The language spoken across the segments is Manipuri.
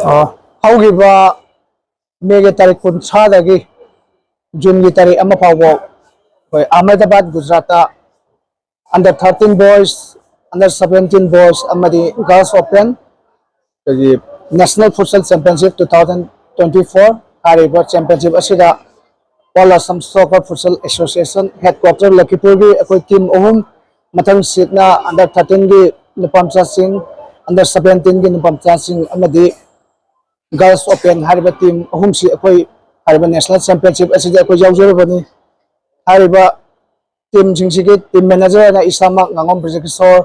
ꯍꯧꯈꯤꯕ ꯃꯦꯒꯤ ꯇꯥꯔꯤꯛ 30ꯗꯒꯤ ꯖꯨꯟꯒꯤ ꯇꯥꯔꯤꯛ 1 ꯐꯥꯎꯕ ꯑꯩꯈꯣꯏ ꯑꯍꯃꯗꯥꯕꯥꯗ ꯒꯨꯖꯔꯥꯠꯇ अंडर 13 बॉयज अंडर 17 बॉयज अमदी girls open national futsal championship 2024 हारिबा चैंपियनशिप असिदा all Assam soccer futsal association headquarter Lakhipur की अखोई टीम अहुम मथंग सीटना अंडर 13 की नुपमचा सिंह अंडर 17 की नुपमचा सिंह अमदी गर्ल्स ओपन हारिबा टीम अहुम सी अखोई हारिबा नेशनल चैंपियनशिप असिदा अखोई यावजरबनी हारिबा टीम सिंह टीम मैनेजर ना इसामक ngangom Brijekishor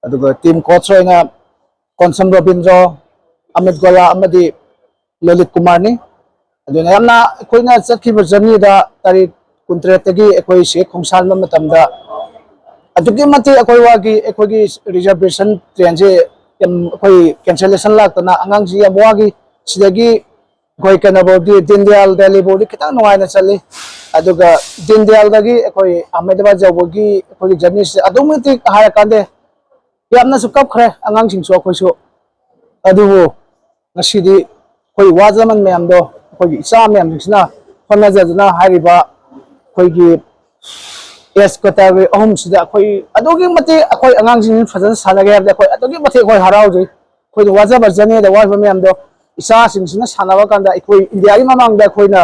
aduga team coach ना कोनसम रविंद्र अमित गोला अमदी ललित कुमार नि अदुना यामना अखोइना चतखिबा जर्नी दा तारीख 29 तगी अखोइ से खोंसान मतमदा अदुगी मते अखोइ वागी अखोइगी रिजर्वेशन ट्रेन से अखोइ कैंसलेशन लाक्तना अंगांग जी अबवागी सिदगी अखोइ कनबोदी दीनदयाल दिल्ली बोर्ड खिता नुवाइना चली अदुगा दीनदयाल दगी अखोइ अहमदाबाद जौबगी अखोइ जर्नी से अदुमति हाय कांदे यामना सु कपखरे अंगांग सिंसु अखोइसु अदुबो ngasidi अखोइ वाजमन मैमदो अखोइ इसा मैम सिना फनजजना हारिबा अखोइगी एस कतावे अहम सिदा अखोइ अदुगी मति अखोइ अंगांग सिं फजन सानगे हाबदे अखोइ अदुगी मति अखोइ हराउजै अखोइ वाजब जर्नी दा वाजब मैमदो इसा सिंसुना सानाबा कांदा अखोइ इंडिया की ममांगदा अखोइना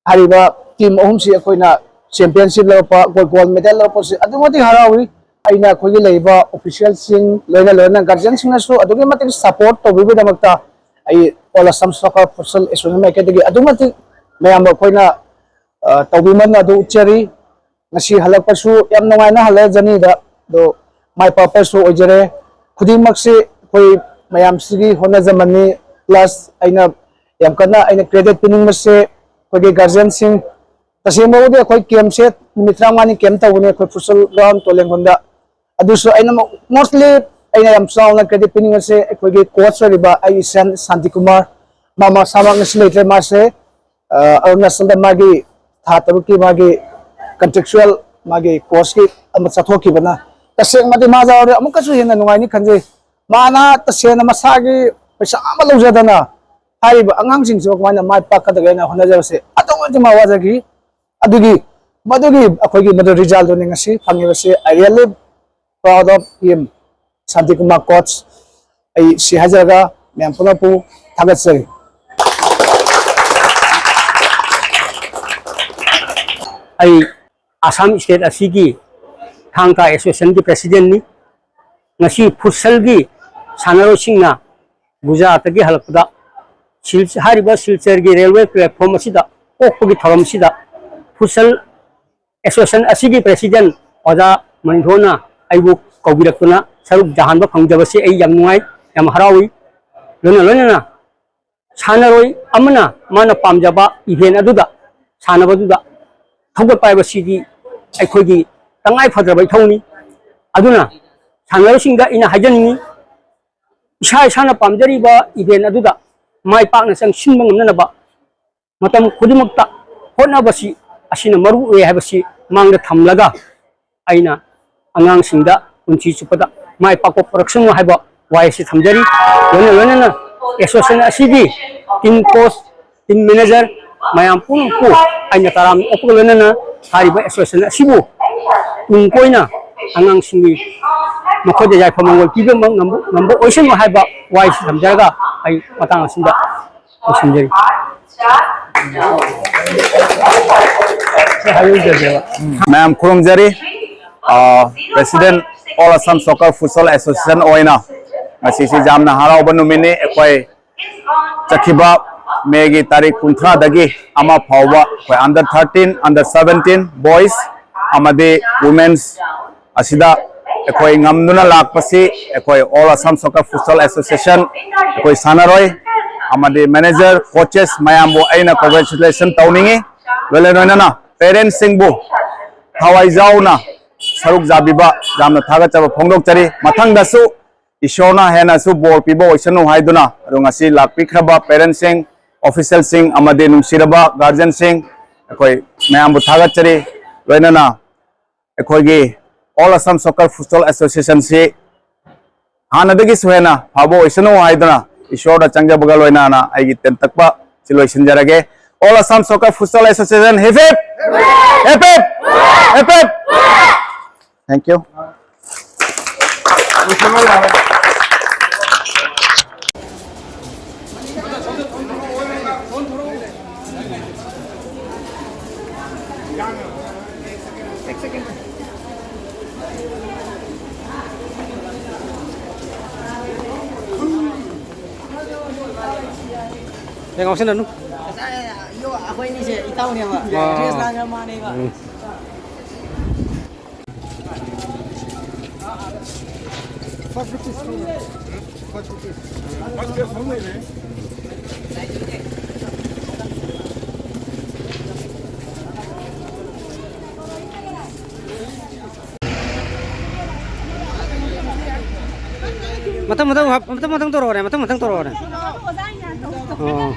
हारिबा टीम अहम से अखोइना चैंपियनशिप लपा गोल्ड मेडल लपा से अदुमति हराउई अइना अखोइगी लेबा ऑफिशियल सिंग लोइना लोइना गार्जियन सिंगसु अदुगी मति सपोर्ट तोबिबदमक्ता आई all Assam soccer futsal association मेकेदगी अदुमति मैम अखोइना तोबिमन अदु उच्चरी ngasi halakpasu yam nungaina hale jani da do mai papasu ojere khudimaks se koi mayam sigi hona jamani plus aina yam kana aina credit pinning mase koi guardian sing tasemo de koi kem set mitrangani kem tawune koi futsal ground tolengonda aduso aina mostly aina yam sauna credit pinning mase koi coach riba ai Santi Kumar mama samang slate mase arunachal da magi tha taruki magi contractual magi course ki ama chathoki bana taseng mati ma jaw amuka su hena nungai ni khanje mana tasena masagi paisa ama lojadana hariba angang sing so mana mai pakka da gaina hona jaw se atong ma wajagi adugi madugi akhoigi madu result do ngasi phangi se I really proud of him Santi Kumar coach ai si hajaga mem punapu thagat ai Assam State asigi thangka association ki president ni ngasi futsal gi sanaro singna Gujarat gi halakda hariba silchar gi railway platform asida okgi thoram sida futsal association asigi president oda manthona aibu kaubirakuna saruk jahan ba phangjabasi ai yam nuai yam harawi lona sanaroi amana mana pamjaba event aduda sanabaduda thogot paiba sidi aikogi tangai fadrabai thongni aduna sanarosingda ina hajani isa isana pamjari ba event aduda mai pakna sang sinba ngamna ba matam khudimakta hona basi asina maru e habasi mangda thamlaga aina angang singda unchi chupada mai pakko production haiba waisi thamjari lona association asigi team coach team manager mayam pung pu aina taram opulana hariba association asibu ungkoina angang singi makhode jai phamangol pibe nambo oisen haiba wai samjaga ai matang asinda osinjeri ma'am khurumjari president all assam soccer futsal association oina asisi jamna harauba numini ekoi chakhiba Megi tarik 30 dagi ama phawba koi under 13 under 17 boys amade women's asida ekoi ngamduna lakpasi ekoi all assam soccer futsal association ekoi sanaroi amade manager coaches mayambo aina congratulation tawningi welena parents singbu thawai jauna saruk jabiba jamna thaga chaba phongdok chari mathang dasu ishona hena su bor pibo oisanu haiduna rungasi lakpikhaba parents sing official sing amade numsiraba guardian sing ekoi mayam bu thagat chari loinana ekoi gi all assam soccer futsal association se hanadagi suhena phabo isanu haidana ईश्वर दा चंगजबगा लोइना ना आइगी तेन तकबा सिलोय सिनजरगे All Assam Soccer Futsal Association hip hip hip hip hip. Thank you. Yang ngawsin anu? Yo, aku ini sih, tahu nih pak. Dia sekarang mana pak? Matang toro ne. Oh.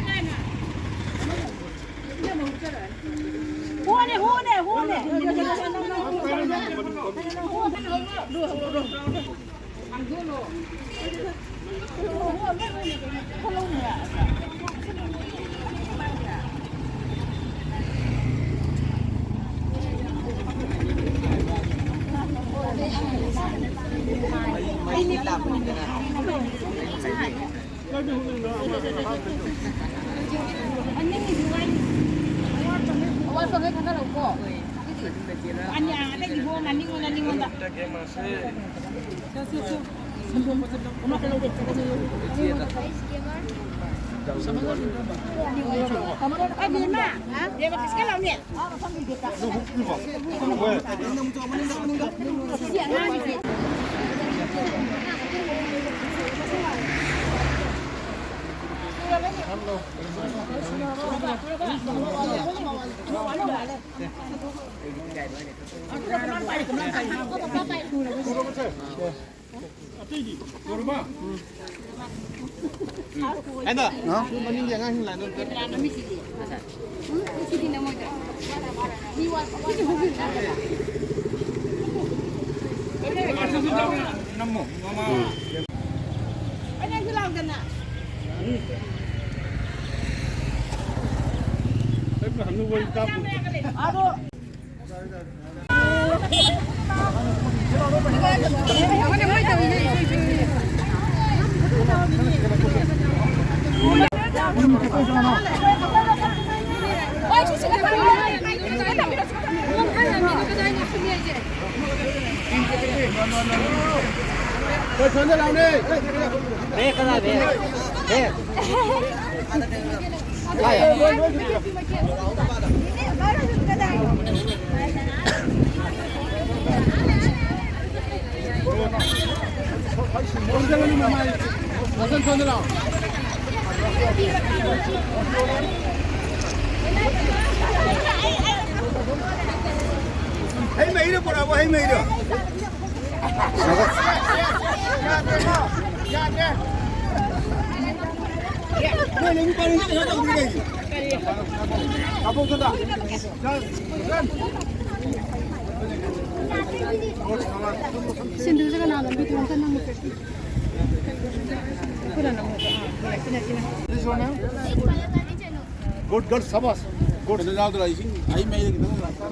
Good girl, sabas. Good. Now the rising. I made it.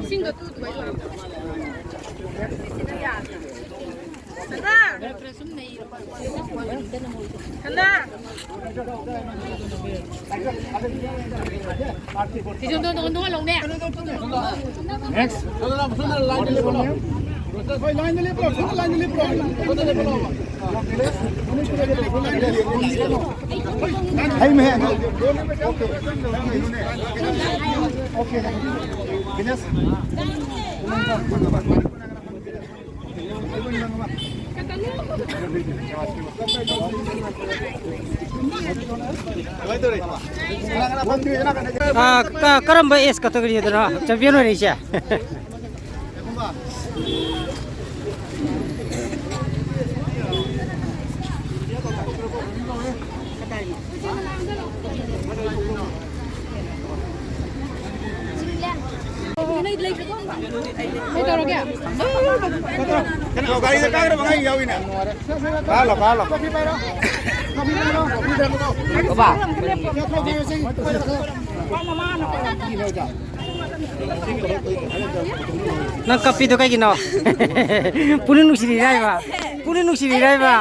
Single two to Next. Line the lip. Line the lip. Hey man. Okay. Guinness. Karamba S category da champion ne sha. Gaड़ी से कागज मंगाई जाओ इन्हें। कालो कालो। Nang kapi to kay gino. Puno nung siriray ba? Puno nung siriray ba?